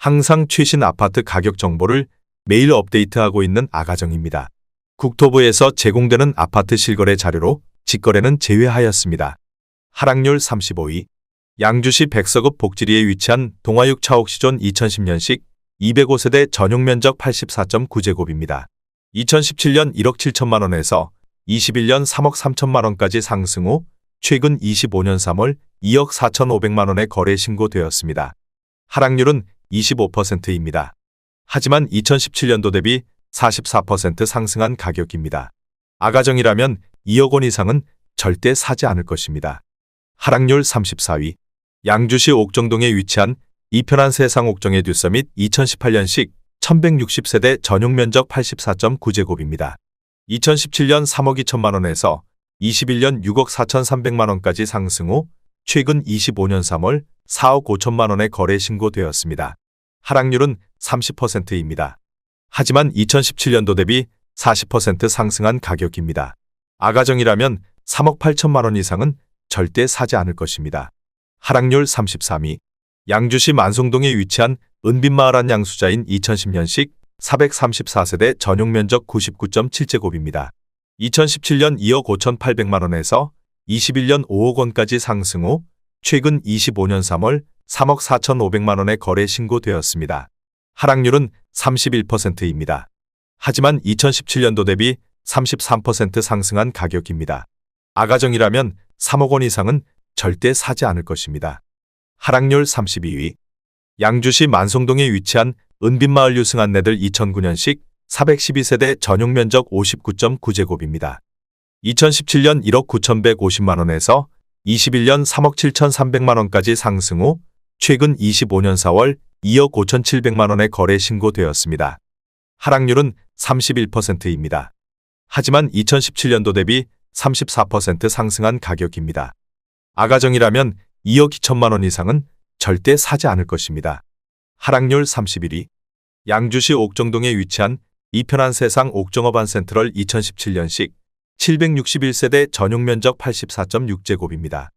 항상 최신 아파트 가격 정보를 매일 업데이트하고 있는 아가정입니다. 국토부에서 제공되는 아파트 실거래 자료로 직거래는 제외하였습니다. 하락률 35위. 양주시 백서급 복지리에 위치한 동화육 차옥시존 2010년식 205세대 전용 면적 84.9제곱입니다. 2017년 1억 7천만 원에서 21년 3억 3천만 원까지 상승 후 최근 25년 3월 2억 4,500만 원에 거래 신고되었습니다. 하락률은 25%입니다. 하지만 2017년도 대비 44% 상승한 가격입니다. 아가정이라면 2억 원 이상은 절대 사지 않을 것입니다. 하락률 34위. 양주시 옥정동에 위치한 이편한 세상 옥정의 듀서밋 2018년식 1160세대 전용 면적 84.9제곱입니다. 2017년 3억 2천만 원에서 21년 6억 4,300만 원까지 상승 후 최근 25년 3월 4억 5천만 원에 거래 신고되었습니다. 하락률은 30%입니다. 하지만 2017년도 대비 40% 상승한 가격입니다. 아가정이라면 3억 8천만 원 이상은 절대 사지 않을 것입니다. 하락률 33위. 양주시 만송동에 위치한 은빛마을 한 양수자인 2010년식 434세대 전용 면적 99.7제곱입니다. 2017년 2억 5,800만 원에서 21년 5억 원까지 상승 후 최근 25년 3월 3억 4,500만 원에 거래 신고되었습니다. 하락률은 31%입니다. 하지만 2017년도 대비 33% 상승한 가격입니다. 아가정이라면 3억 원 이상은 절대 사지 않을 것입니다. 하락률 32위. 양주시 만송동에 위치한 은빛마을 유승안내들 2009년식 412세대 전용 면적 59.9제곱입니다. 2017년 1억 9,150만 원에서 21년 3억 7,300만 원까지 상승 후 최근 25년 4월 2억 5,700만 원에 거래 신고되었습니다. 하락률은 31%입니다. 하지만 2017년도 대비 34% 상승한 가격입니다. 아가정이라면 2억 2천만 원 이상은 절대 사지 않을 것입니다. 하락률 31위. 양주시 옥정동에 위치한 이편한 세상 옥정어반 센트럴 2017년식 761세대 전용 면적 84.6제곱입니다.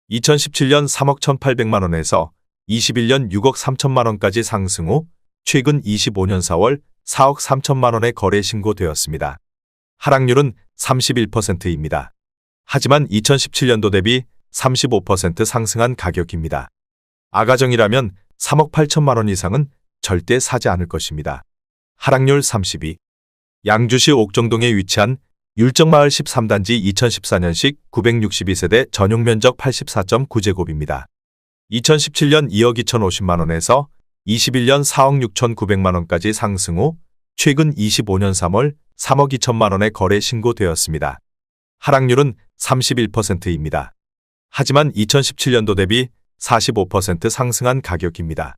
2017년 3억 1,800만 원에서 21년 6억 3천만 원까지 상승 후 최근 25년 4월 4억 3천만 원에 거래 신고되었습니다. 하락률은 31%입니다. 하지만 2017년도 대비 35% 상승한 가격입니다. 아가정이라면 3억 8천만 원 이상은 절대 사지 않을 것입니다. 하락률 30위. 양주시 옥정동에 위치한 율정마을 13단지 2014년식 962세대 전용 면적 84.9제곱입니다. 2017년 2억 2,050만 원에서 21년 4억 6,900만 원까지 상승 후 최근 25년 3월 3억 2천만 원에 거래 신고되었습니다. 하락률은 31%입니다. 하지만 2017년도 대비 45% 상승한 가격입니다.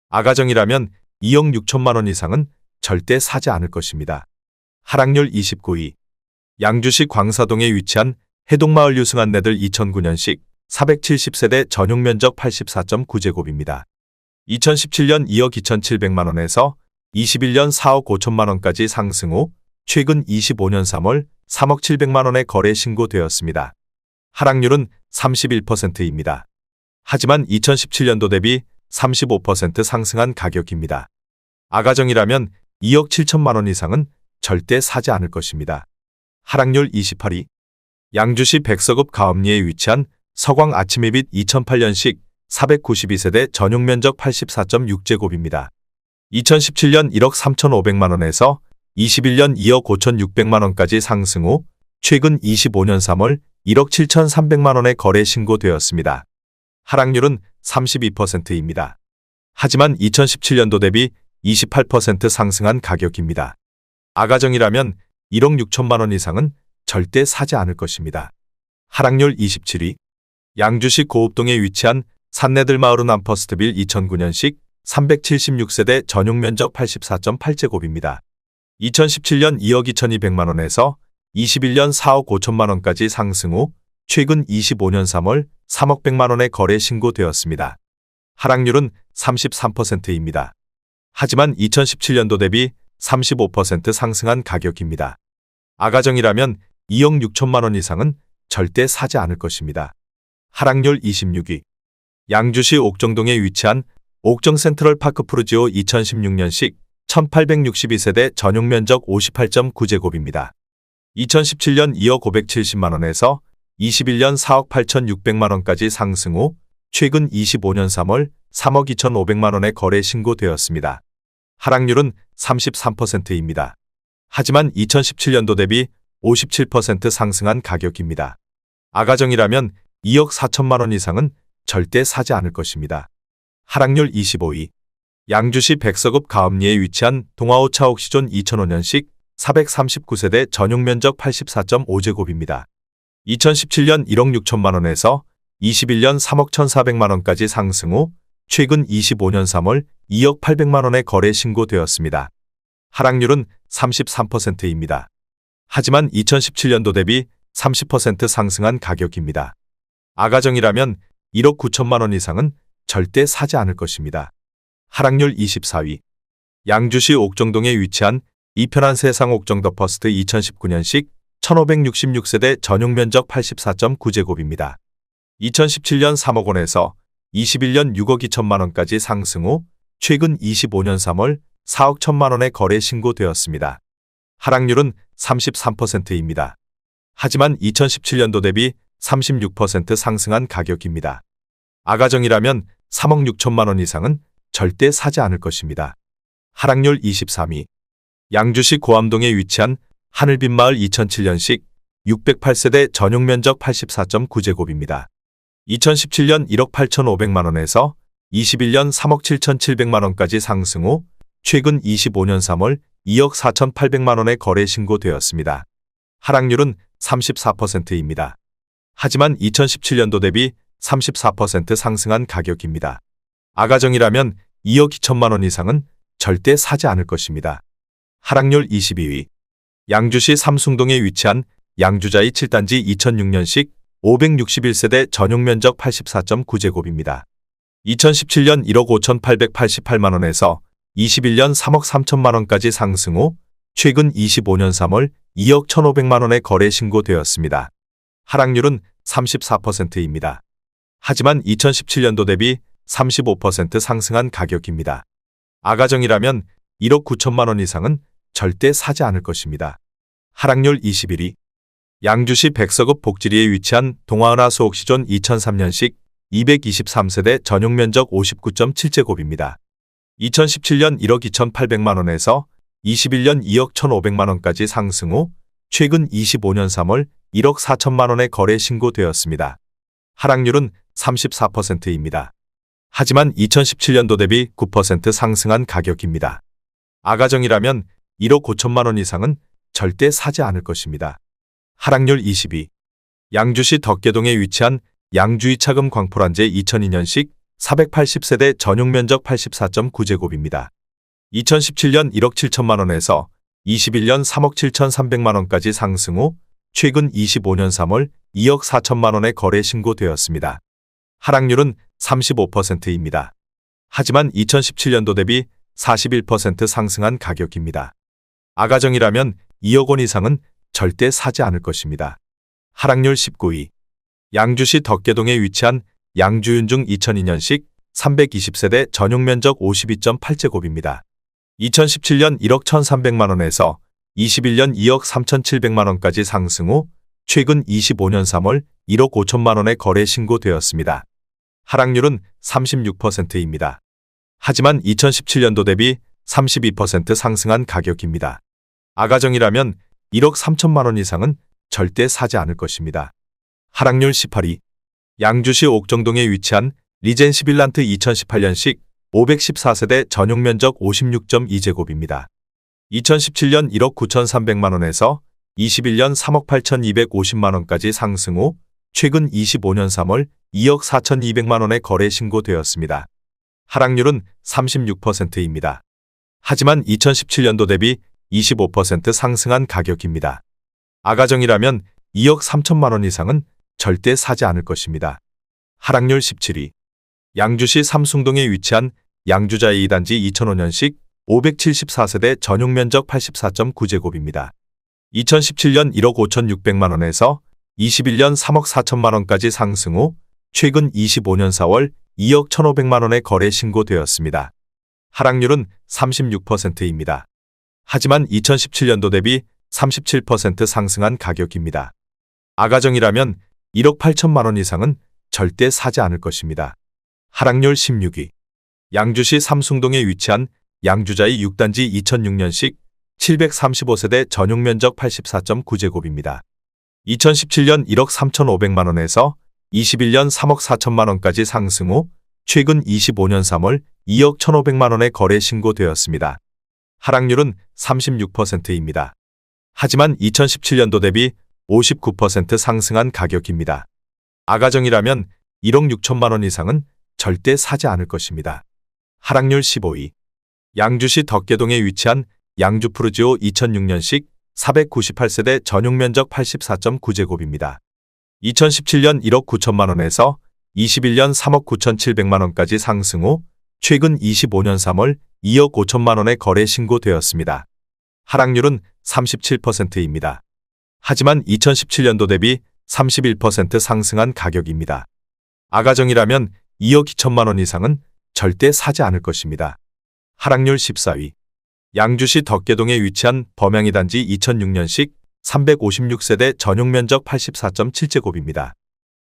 아가정이라면 2억 6천만 원 이상은 절대 사지 않을 것입니다. 하락률 29위. 양주시 광사동에 위치한 해동마을 유승안내들 2009년식 470세대 전용 면적 84.9제곱입니다. 2017년 2억 2,700만 원에서 21년 4억 5천만 원까지 상승 후 최근 25년 3월 3억 700만 원에 거래 신고되었습니다. 하락률은 31%입니다. 하지만 2017년도 대비 35% 상승한 가격입니다. 아가정이라면 2억 7천만 원 이상은 절대 사지 않을 것입니다. 하락률 28위. 양주시 백서급 가업리에 위치한 서광 아침햇빛 2008년식 492세대 전용 면적 84.6제곱입니다. 2017년 1억 3,500만 원에서 21년 2억 5,600만 원까지 상승 후 최근 25년 3월 1억 7,300만 원에 거래 신고되었습니다. 하락률은 32%입니다. 하지만 2017년도 대비 28% 상승한 가격입니다. 아가정이라면 1억 6천만 원 이상은 절대 사지 않을 것입니다. 하락률 27위. 양주시 고읍동에 위치한 산내들 마을은 암퍼스트빌 2009년식 376세대 전용 면적 84.8제곱입니다. 2017년 2억 2,200만 원에서 21년 4억 5천만 원까지 상승 후 최근 25년 3월 3억 100만 원에 거래 신고되었습니다. 하락률은 33%입니다. 하지만 2017년도 대비 35% 상승한 가격입니다. 아가정이라면 2억 6천만 원 이상은 절대 사지 않을 것입니다. 하락률 26위. 양주시 옥정동에 위치한 옥정 센트럴 파크 푸르지오 2016년식 1862세대 전용 면적 58.9제곱입니다. 2017년 2억 570만원에서 21년 4억 8,600만원까지 상승 후 최근 25년 3월 3억 2,500만원에 거래 신고되었습니다. 하락률은 33%입니다. 하지만 2017년도 대비 57% 상승한 가격입니다. 아가정이라면 2억 4천만원 이상은 절대 사지 않을 것입니다. 하락률 25위. 양주시 백서급 가읍리에 위치한 동아오차 옥시존 2005년식 439세대 전용 면적 84.5제곱입니다. 2017년 1억 6천만원에서 21년 3억 1,400만원까지 상승 후 최근 25년 3월 2억 800만원에 거래 신고되었습니다. 하락률은 33%입니다. 하지만 2017년도 대비 30% 상승한 가격입니다. 아가정이라면 1억 9천만원 이상은 절대 사지 않을 것입니다. 하락률 24위. 양주시 옥정동에 위치한 이편한 세상 옥정 더 퍼스트 2019년식 1566세대 전용 면적 84.9제곱입니다. 2017년 3억 원에서 21년 6억 2천만원까지 상승 후 최근 25년 3월 4억 1천만원에 거래 신고되었습니다. 하락률은 33%입니다. 하지만 2017년도 대비 36% 상승한 가격입니다. 아가정이라면 3억 6천만원 이상은 절대 사지 않을 것입니다. 하락률 23위. 양주시 고암동에 위치한 하늘빛마을 2007년식 608세대 전용 면적 84.9제곱입니다. 2017년 1억 8,500만원에서 21년 3억 7,700만원까지 상승 후 최근 25년 3월 2억 4,800만원에 거래 신고되었습니다. 하락률은 34%입니다. 하지만 2017년도 대비 34% 상승한 가격입니다. 아가정이라면 2억 2천만원 이상은 절대 사지 않을 것입니다. 하락률 22위. 양주시 삼숭동에 위치한 양주자이 7단지 2006년식 561세대 전용 면적 84.9제곱입니다. 2017년 1억 5,888만원에서 21년 3억 3천만원까지 상승 후 최근 25년 3월 2억 1,500만원에 거래 신고되었습니다. 하락률은 34%입니다. 하지만 2017년도 대비 35% 상승한 가격입니다. 아가정이라면 1억 9천만원 이상은 절대 사지 않을 것입니다. 하락률 21위. 양주시 백서급 복지리에 위치한 동아은하 소옥시존 2003년식 223세대 전용 면적 59.7제곱입니다. 2017년 1억 2,800만원에서 21년 2억 1,500만원까지 상승 후 최근 25년 3월 1억 4천만원에 거래 신고되었습니다. 하락률은 34%입니다. 하지만 2017년도 대비 9% 상승한 가격입니다. 아가정이라면 1억 5천만원 이상은 절대 사지 않을 것입니다. 하락률 22. 양주시 덕계동에 위치한 양주이 차금 광포란제 2002년식 480세대 전용 면적 84.9제곱입니다. 2017년 1억 7천만원에서 21년 3억 7,300만원까지 상승 후 최근 25년 3월 2억 4천만원에 거래 신고되었습니다. 하락률은 35%입니다. 하지만 2017년도 대비 41% 상승한 가격입니다. 아가정이라면 2억 원 이상은 절대 사지 않을 것입니다. 하락률 19위. 양주시 덕계동에 위치한 양주윤중 2002년식 320세대 전용 면적 52.8제곱입니다. 2017년 1억 1,300만원에서 21년 2억 3,700만원까지 상승 후 최근 25년 3월 1억 5천만원에 거래 신고되었습니다. 하락률은 36%입니다. 하지만 2017년도 대비 32% 상승한 가격입니다. 아가정이라면 1억 3천만원 이상은 절대 사지 않을 것입니다. 하락률 18위. 양주시 옥정동에 위치한 리젠시 빌란트 2018년식 514세대 전용 면적 56.2제곱입니다. 2017년 1억 9,300만원에서 21년 3억 8,250만원까지 상승 후 최근 25년 3월 2억 4,200만원에 거래 신고되었습니다. 하락률은 36%입니다. 하지만 2017년도 대비 25% 상승한 가격입니다. 아가정이라면 2억 3천만원 이상은 절대 사지 않을 것입니다. 하락률 17위. 양주시 삼숭동에 위치한 양주자이 2단지 2005년식 574세대 전용 면적 84.9제곱입니다. 2017년 1억 5,600만원에서 21년 3억 4천만원까지 상승 후 최근 25년 4월 2억 1,500만 원의 거래 신고되었습니다. 하락률은 36%입니다. 하지만 2017년도 대비 37% 상승한 가격입니다. 아가정이라면 1억 8천만 원 이상은 절대 사지 않을 것입니다. 하락률 16위. 양주시 삼숭동에 위치한 양주자이 6단지 2006년식 735세대 전용 면적 84.9제곱입니다. 2017년 1억 3,500만 원에서 21년 3억 4천만 원까지 상승 후 최근 25년 3월 2억 1,500만 원의 거래 신고되었습니다. 하락률은 36%입니다. 하지만 2017년도 대비 59% 상승한 가격입니다. 아가정이라면 1억 6천만 원 이상은 절대 사지 않을 것입니다. 하락률 15위. 양주시 덕계동에 위치한 양주푸르지오 2006년식 498세대 전용 면적 84.9제곱입니다. 2017년 1억 9천만 원에서 21년 3억 9,700만 원까지 상승 후 최근 25년 3월 2억 5천만 원의 거래 신고되었습니다. 하락률은 37%입니다. 하지만 2017년도 대비 31% 상승한 가격입니다. 아가정이라면 2억 2천만 원 이상은 절대 사지 않을 것입니다. 하락률 14위. 양주시 덕계동에 위치한 범양이 단지 2006년식 356세대 전용 면적 84.7제곱입니다.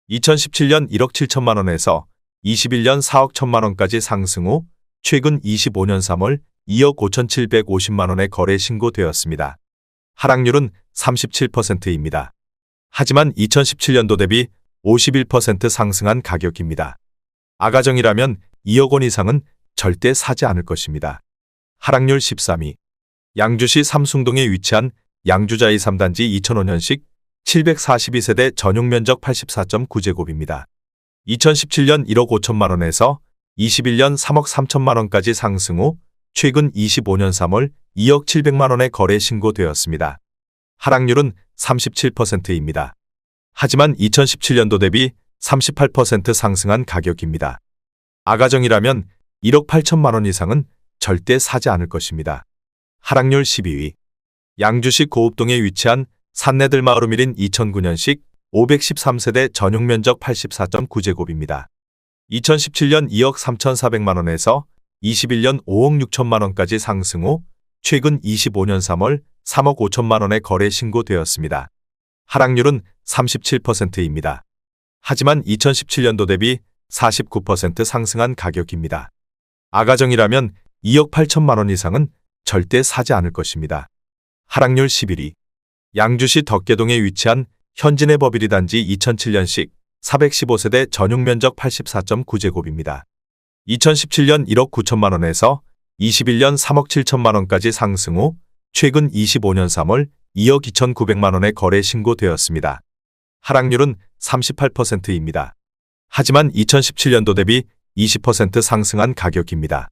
2017년 1억 7천만 원에서 21년 4억 1천만 원까지 상승 후 최근 25년 3월 2억 5,750만 원의 거래 신고되었습니다. 하락률은 37%입니다. 하지만 2017년도 대비 51% 상승한 가격입니다. 아가정이라면 2억 원 이상은 절대 사지 않을 것입니다. 하락률 13위. 양주시 삼숭동에 위치한 양주자이 3단지 2005년식 742세대 전용 면적 84.9제곱입니다. 2017년 1억 5천만 원에서 21년 3억 3천만 원까지 상승 후 최근 25년 3월 2억 700만 원의 거래 신고되었습니다. 하락률은 37%입니다. 하지만 2017년도 대비 38% 상승한 가격입니다. 아가정이라면 1억 8천만 원 이상은 절대 사지 않을 것입니다. 하락률 12위. 양주시 고읍동에 위치한 산내들마을우밀인 2009년식 513세대 전용 면적 84.9제곱입니다. 2017년 2억 3,400만 원에서 21년 5억 6천만 원까지 상승 후 최근 25년 3월 3억 5천만 원의 거래 신고되었습니다. 하락률은 37%입니다. 하지만 2017년도 대비 49% 상승한 가격입니다. 아가정이라면 2억 8천만 원 이상은 절대 사지 않을 것입니다. 하락률 11위. 양주시 덕계동에 위치한 현진의 버비리 단지 2007년식 415세대 전용 면적 84.9제곱입니다. 2017년 1억 9천만 원에서 21년 3억 7천만 원까지 상승 후 최근 25년 3월 2억 2,900만 원의 거래 신고되었습니다. 하락률은 38%입니다. 하지만 2017년도 대비 20% 상승한 가격입니다.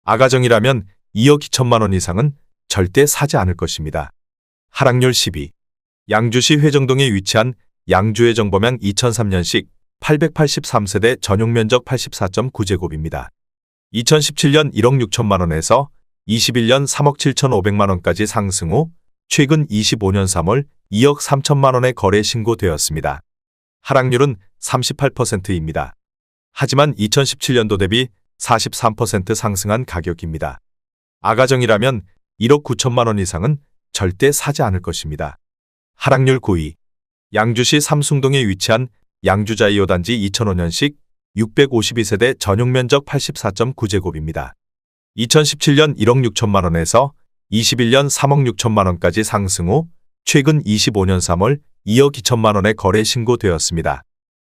아가정이라면 2억 2천만 원 이상은 절대 사지 않을 것입니다. 하락률 10위. 양주시 회정동에 위치한 양주회정범양 2003년식 883세대 전용 면적 84.9제곱입니다. 2017년 1억 6천만 원에서 21년 3억 7,500만 원까지 상승 후 최근 25년 3월 2억 3천만 원의 거래 신고되었습니다. 하락률은 38%입니다. 하지만 2017년도 대비 43% 상승한 가격입니다. 아가정이라면 1억 9천만 원 이상은 절대 사지 않을 것입니다. 하락률 9위. 양주시 삼숭동에 위치한 양주자이 5단지 2005년식 652세대 전용 면적 84.9제곱입니다. 2017년 1억 6천만 원에서 21년 3억 6천만 원까지 상승 후 최근 25년 3월 2억 2천만 원의 거래 신고되었습니다.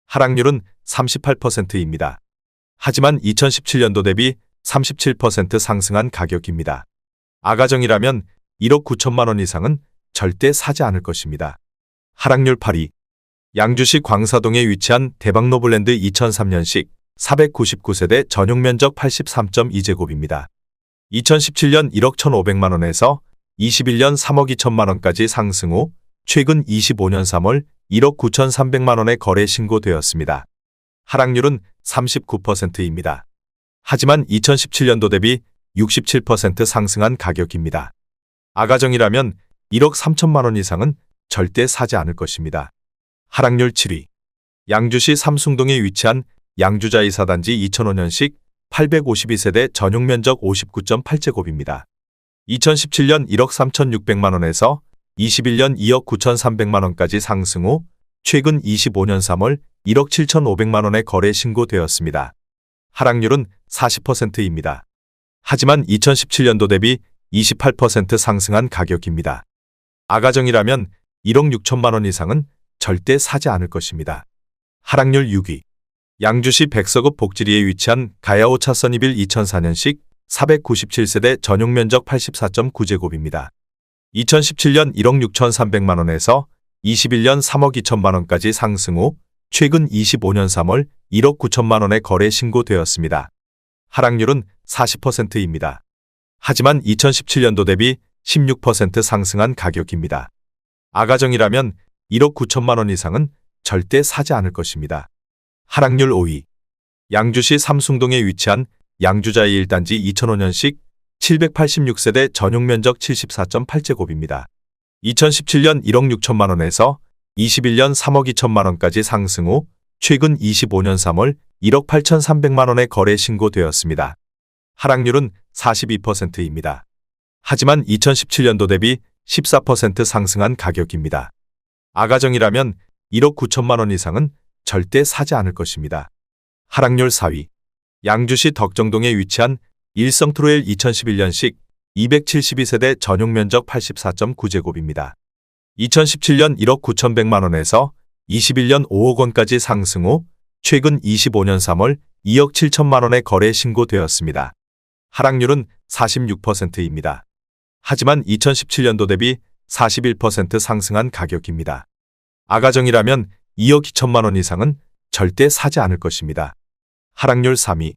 하락률은 38%입니다. 하지만 2017년도 대비 37% 상승한 가격입니다. 아가정이라면 1억 9천만 원 이상은 절대 사지 않을 것입니다. 하락률 8위. 양주시 광사동에 위치한 대박노블랜드 2003년식 499세대 전용 면적 83.2제곱입니다. 2017년 1억 1,500만 원에서 21년 3억 2천만 원까지 상승 후 최근 25년 3월 1억 9,300만 원의 거래 신고되었습니다. 하락률은 39%입니다. 하지만 2017년도 대비 67% 상승한 가격입니다. 아가정이라면 1억 3천만 원 이상은 절대 사지 않을 것입니다. 하락률 7위. 양주시 삼숭동에 위치한 양주자이사단지 2005년식 852세대 전용면적 59.8제곱입니다. 2017년 1억 3,600만원에서 21년 2억 9,300만원까지 상승 후 최근 25년 3월 1억 7,500만원에 거래 신고되었습니다. 하락률은 40%입니다. 하지만 2017년도 대비 28% 상승한 가격입니다. 아가정이라면 1억 6천만원 이상은 절대 사지 않을 것입니다. 하락률 6위. 양주시 백서급 복지리에 위치한 가야 5차선 2빌 2004년식 497세대 전용면적 84.9제곱입니다. 2017년 1억 6,300만원에서 21년 3억 2천만원까지 상승 후 최근 25년 3월 1억 9천만원에 거래 신고되었습니다. 하락률은 40%입니다. 하지만 2017년도 대비 16% 상승한 가격입니다. 아가정이라면 1억 9천만원 이상은 절대 사지 않을 것입니다. 하락률 5위. 양주시 삼숭동에 위치한 양주자이 1단지 2005년식 786세대 전용면적 74.8제곱입니다. 2017년 1억 6천만원에서 21년 3억 2천만원까지 상승 후 최근 25년 3월 1억 8,300만원에 거래 신고되었습니다. 하락률은 42%입니다. 하지만 2017년도 대비 14% 상승한 가격입니다. 아가정이라면 1억 9천만원 이상은 절대 사지 않을 것입니다. 하락률 4위. 양주시 덕정동에 위치한 일성트로엘 2011년식 272세대 전용면적 84.9제곱입니다. 2017년 1억 9,100만원에서 21년 5억 원까지 상승 후 최근 25년 3월 2억 7천만원에 거래 신고되었습니다. 하락률은 46%입니다. 하지만 2017년도 대비 41% 상승한 가격입니다. 아가정이라면 2억 2천만원 이상은 절대 사지 않을 것입니다. 하락률 3위.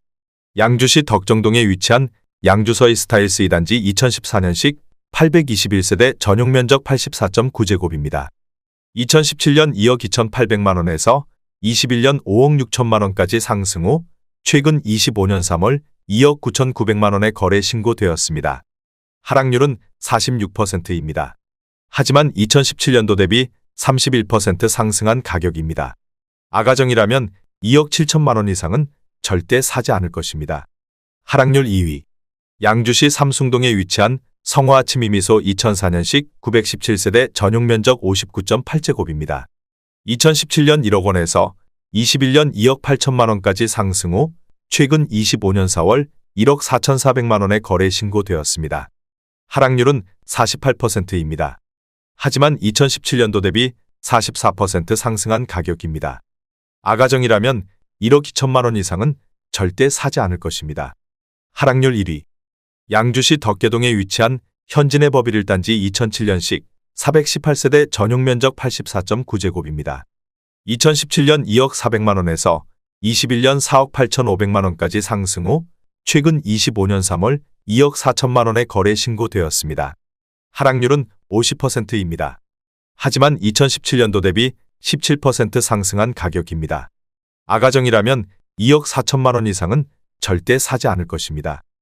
양주시 덕정동에 위치한 양주서이 스타일스 2단지 2014년식 821세대 전용면적 84.9제곱입니다. 2017년 2억 2,800만원에서 21년 5억 6천만원까지 상승 후 최근 25년 3월 2억 9,900만원에 거래 신고되었습니다. 하락률은 46%입니다. 하지만 2017년도 대비 31% 상승한 가격입니다. 아가정이라면 2억 7천만원 이상은 절대 사지 않을 것입니다. 하락률 2위. 양주시 삼숭동에 위치한 성화 아침이미소 2004년식 917세대 전용면적 59.8제곱입니다. 2017년 1억 원에서 21년 2억 8천만원까지 상승 후 최근 25년 4월 1억 4,400만원에 거래 신고되었습니다. 하락률은 48%입니다. 하지만 2017년도 대비 44% 상승한 가격입니다. 아가정이라면 1억 2천만원 이상은 절대 사지 않을 것입니다. 하락률 1위. 양주시 덕계동에 위치한 현진의 법일 1단지 2007년식 418세대 전용면적 84.9제곱입니다. 2017년 2억 400만원에서 21년 4억 8,500만원까지 상승 후 최근 25년 3월 2억 4천만원에 거래 신고되었습니다. 하락률은 50%입니다. 하지만 2017년도 대비 17% 상승한 가격입니다. 아가정이라면 2억 4천만원 이상은 절대 사지 않을 것입니다.